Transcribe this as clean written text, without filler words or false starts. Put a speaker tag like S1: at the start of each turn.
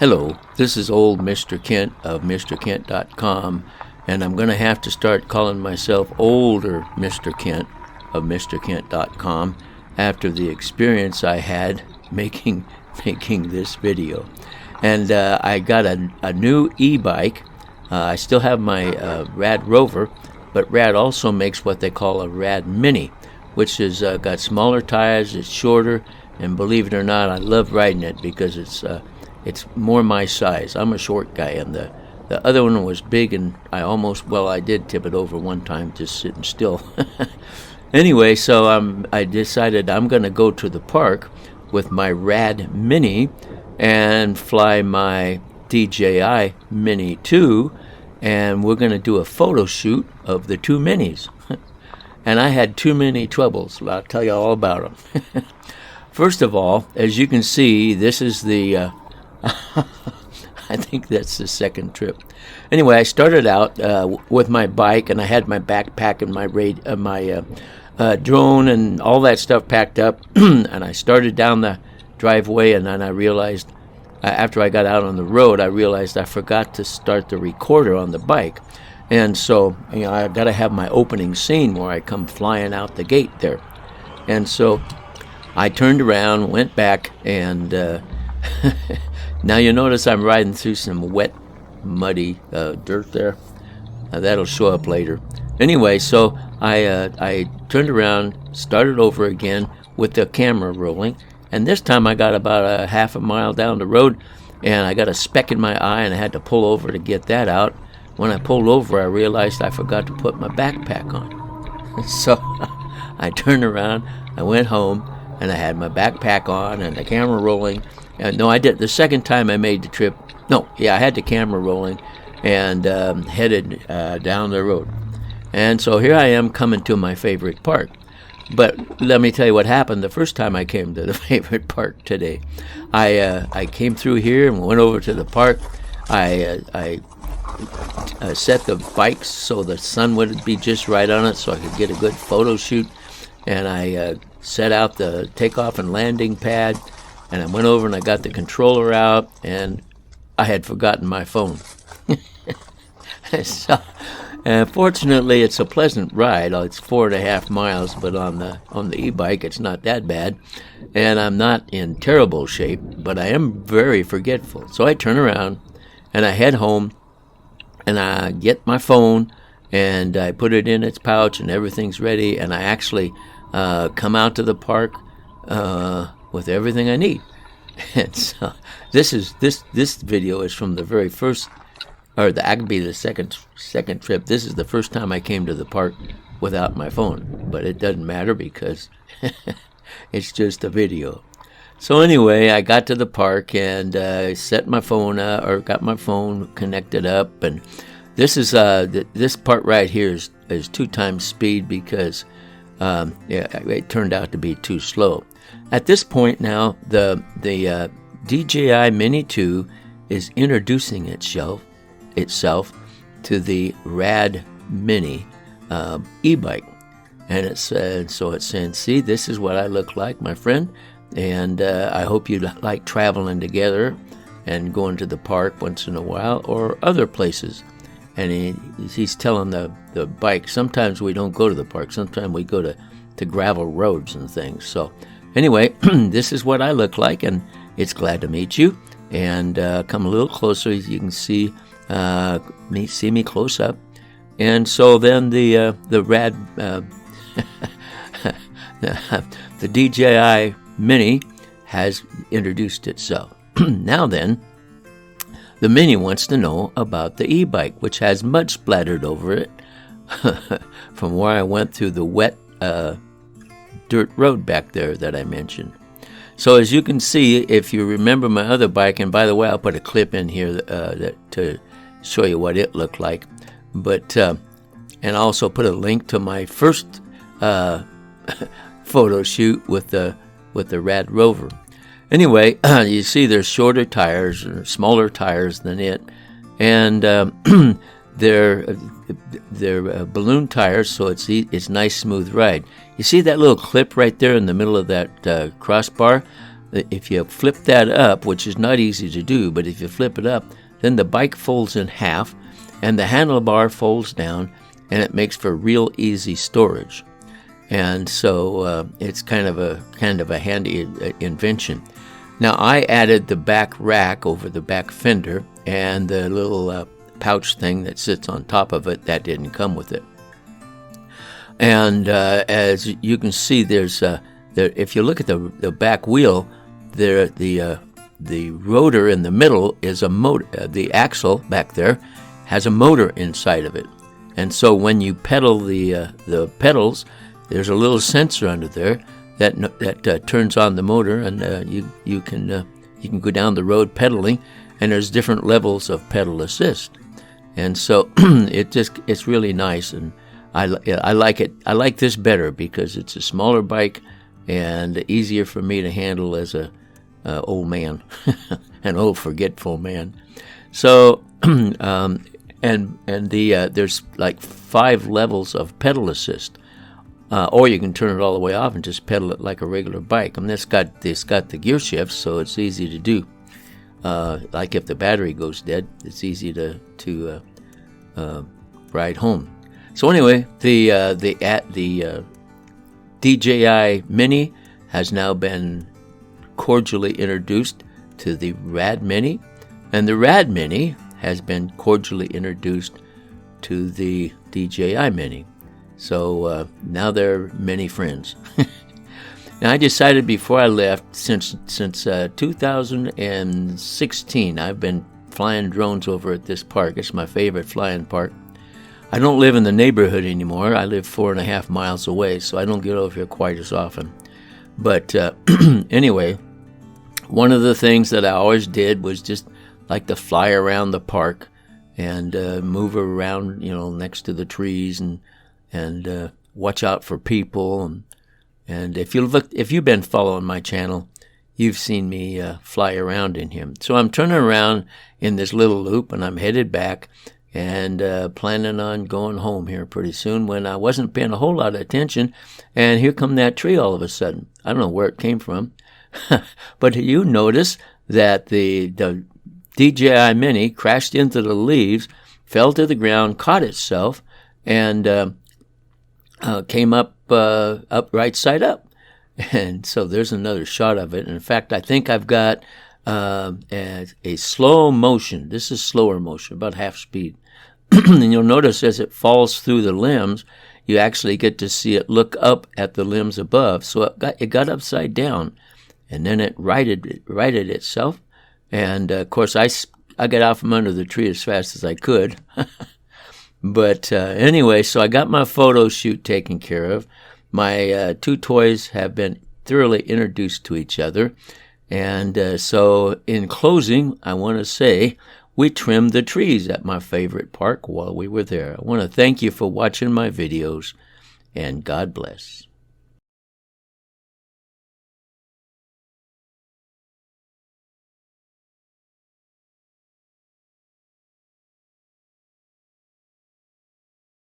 S1: Hello, this is old Mr. Kent of MrKent.com, and I'm going to have to start calling myself older Mr. Kent of MrKent.com after the experience I had making this video. And I got a new e-bike. I still have my rad-rover, but Rad also makes what they call a Rad Mini, which has got smaller tires, it's shorter, and believe it or not, I love riding it because it's more my size. I'm a short guy, and the other one was big, and I did tip it over one time just sitting still. Anyway, so I decided I'm going to go to the park with my Rad Mini and fly my DJI Mini 2, and we're going to do a photo shoot of the two minis. And I had too many troubles. I'll tell you all about them. First of all, as you can see, this is the I think that's the second trip. Anyway, I started out with my bike, and I had my backpack and my drone and all that stuff packed up. And I started down the driveway, and then I realized, after I got out on the road, I realized I forgot to start the recorder on the bike. And so, I got to have my opening scene where I come flying out the gate there. And so I turned around, went back, and now you notice I'm riding through some wet, muddy dirt there. That'll show up later. Anyway, so I turned around, started over again with the camera rolling, and this time I got about a half a mile down the road, and I got a speck in my eye, and I had to pull over to get that out. When I pulled over, I realized I forgot to put my backpack on. So I turned around, I went home, and I had my backpack on and the camera rolling. No, I did. The second time I made the trip, I had the camera rolling and headed down the road. And so here I am coming to my favorite park. But let me tell you what happened the first time I came to the favorite park today. I came through here and went over to the park. I set the bikes so the sun would be just right on it so I could get a good photo shoot. And I set out the takeoff and landing pad. And I went over and I got the controller out, and I had forgotten my phone. So, fortunately, it's a pleasant ride. It's 4.5 miles, but on the e-bike, it's not that bad. And I'm not in terrible shape, but I am very forgetful. So I turn around, and I head home, and I get my phone, and I put it in its pouch, and everything's ready. And I actually come out to the park with everything I need. And so this video is from the very first, or that could be the second trip. This is the first time I came to the park without my phone, but it doesn't matter because it's just a video. So anyway, I got to the park and set my phone up, or got my phone connected up, and this is this part right here is 2 times speed because it turned out to be too slow. At this point now, the DJI Mini 2 is introducing itself to the Rad Mini e-bike. And it's saying, see, this is what I look like, my friend, and I hope you like traveling together and going to the park once in a while or other places. And he's telling the bike, sometimes we don't go to the park, sometimes we go to gravel roads and things. So anyway, this is what I look like, and it's glad to meet you. And come a little closer, you can see me close up. And so then the Rad, the DJI Mini has introduced itself. Now then, the Mini wants to know about the e-bike, which has mud splattered over it from where I went through the wet dirt road back there that I mentioned. So as you can see, if you remember my other bike, and by the way, I'll put a clip in here to show you what it looked like, but and I'll also put a link to my first photo shoot with the rad-rover. Anyway, you see there's shorter tires, or smaller tires than it, and they're balloon tires, so it's nice smooth ride. You see that little clip right there in the middle of that crossbar? if you flip that up, which is not easy to do, but if you flip it up, then the bike folds in half, and the handlebar folds down, and it makes for real easy storage. And so it's kind of a handy invention. Now I added the back rack over the back fender, and the little pouch thing that sits on top of it, that didn't come with it. And as you can see, there's if you look at the back wheel, the rotor in the middle is a motor. The axle back there has a motor inside of it, and so when you pedal the pedals, there's a little sensor under there that turns on the motor, and you can go down the road pedaling, and there's different levels of pedal assist, and so it's really nice, and I like it. I like this better because it's a smaller bike and easier for me to handle as a old man, an old forgetful man. So there's like 5 levels of pedal assist. Or you can turn it all the way off and just pedal it like a regular bike. I mean, it's got the gear shifts, so it's easy to do. Like if the battery goes dead, it's easy to ride home. So anyway, the DJI Mini has now been cordially introduced to the Rad Mini, and the Rad Mini has been cordially introduced to the DJI Mini. So now they're many friends. Now I decided before I left, since 2016, I've been flying drones over at this park. It's my favorite flying park. I don't live in the neighborhood anymore. I live 4.5 miles away, so I don't get over here quite as often. But anyway, one of the things that I always did was just like to fly around the park and move around, next to the trees and watch out for people. And if you've been following my channel, you've seen me fly around in him. So I'm turning around in this little loop, and I'm headed back and planning on going home here pretty soon, when I wasn't paying a whole lot of attention, and here come that tree all of a sudden. I don't know where it came from. But you notice that the DJI Mini crashed into the leaves, fell to the ground, caught itself, and came up right side up. And so there's another shot of it. And in fact, I think I've got a slow motion. This is slower motion, about half speed. And you'll notice as it falls through the limbs, you actually get to see it look up at the limbs above. So it got upside down, and then it righted itself. And of course, I got out from under the tree as fast as I could. But anyway, so I got my photo shoot taken care of. My 2 toys have been thoroughly introduced to each other. And so in closing, I want to say we trimmed the trees at my favorite park while we were there. I want to thank you for watching my videos, and God bless.